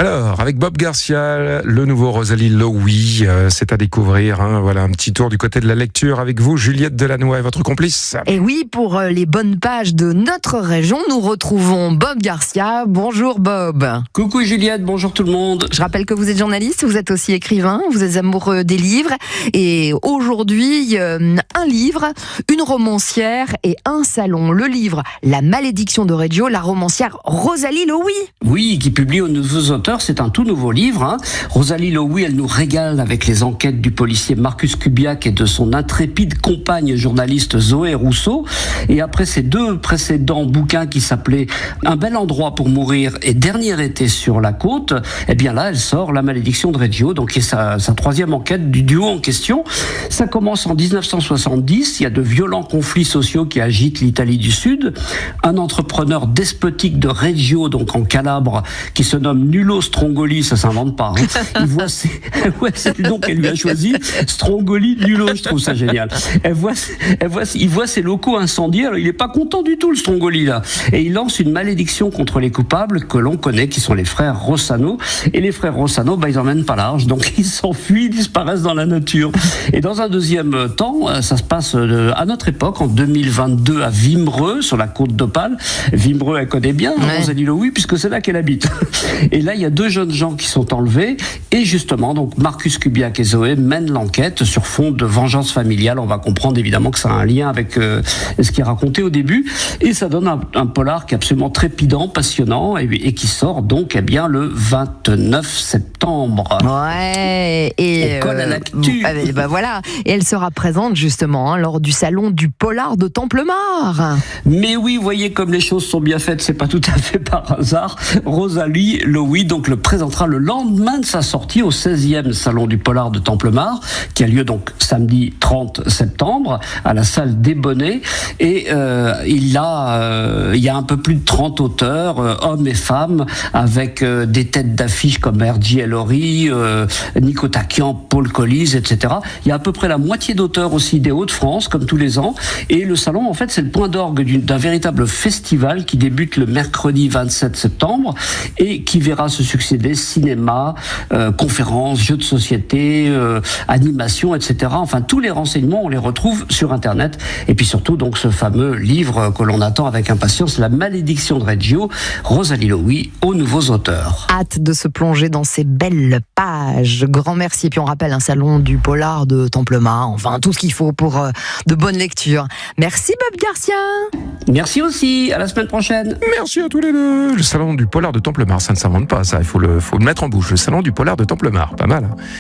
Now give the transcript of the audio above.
Alors, avec Bob Garcia, le nouveau Rosalie Lowy, c'est à découvrir. Voilà, un petit tour du côté de la lecture avec vous, Juliette Delannoy, votre complice. Et oui, pour les bonnes pages de notre région, nous retrouvons Bob Garcia. Bonjour Bob. Coucou Juliette, bonjour tout le monde. Je rappelle que vous êtes journaliste, vous êtes aussi écrivain, vous êtes amoureux des livres. Et aujourd'hui, un livre, une romancière et un salon. Le livre La malédiction de Reggio, la romancière Rosalie Lowy. Oui, qui publie aux nouveaux auteurs, c'est un tout nouveau livre. Rosalie Lowy, elle nous régale avec les enquêtes du policier Marcus Kubiak et de son intrépide compagne journaliste Zoé Rousseau. Et après ces deux précédents bouquins qui s'appelaient Un bel endroit pour mourir et Dernier été sur la côte, eh bien là, elle sort La malédiction de Reggio, donc qui est sa troisième enquête du duo en question. Ça commence en 1970, il y a de violents conflits sociaux qui agitent l'Italie du Sud. Un entrepreneur despotique de Reggio, donc en Calabre, qui se nomme Nulo Strongoli, ça s'invente pas. Il voit c'est le nom qu'elle lui a choisi, Strongoli Nulo, je trouve ça génial. Il voit ses locaux incendiés, alors il est pas content du tout le Strongoli là. Et il lance une malédiction contre les coupables que l'on connaît, qui sont les frères Rossano. Et les frères Rossano, ils emmènent pas large, donc ils s'enfuient, ils disparaissent dans la nature. Et dans un deuxième temps, ça se passe à notre époque, en 2022, à Vimereux, sur la côte d'Opale. Vimereux, elle connaît bien, Rosalie Lowy, puisque c'est là qu'elle habite. Et là, il y a deux jeunes gens qui sont enlevés. Et justement, donc Marcus Kubiak et Zoé mènent l'enquête sur fond de vengeance familiale. On va comprendre évidemment que ça a un lien avec ce qui est raconté au début. Et ça donne un polar qui est absolument trépidant, passionnant, et qui sort donc le 29 septembre. Ouais. Et on colle à l'actu. Voilà. Et elle sera présente justement lors du salon du polar de Templemar. Mais oui, vous voyez comme les choses sont bien faites, c'est pas tout à fait par hasard. Rosalie Lowy donc le présentera le lendemain de sa sortie au 16e salon du polar de Templemar, qui a lieu donc samedi 30 septembre à la salle des Bonnets. Et il y a un peu plus de 30 auteurs, hommes et femmes, avec des têtes d'affiche comme R.J. Ellory, Nico Takian, Paul Collis, etc. Il y a à peu près la moitié d'auteurs aussi des Hauts-de-France, comme tous les ans. Et le salon, en fait, c'est le point d'orgue d'un véritable festival qui débute le mercredi 27 septembre et qui verra se succéder cinéma, conférences, jeux de société, animation, etc. Enfin, tous les renseignements, on les retrouve sur Internet. Et puis surtout, donc, ce fameux livre que l'on attend avec impatience, La malédiction de Reggio, Rosalie Lowy, aux nouveaux auteurs. Hâte de se plonger dans ces belles pages. Grand merci. Et puis on rappelle un salon du polar de Templemar. Enfin, tout ce qu'il faut pour de bonnes lectures. Merci Bob Garcia. Merci aussi. À la semaine prochaine. Merci à tous les deux. Le salon du polar de Templemar, ça ne s'invente pas, ça. Il faut le mettre en bouche. Le salon du polar de Templemar, pas mal.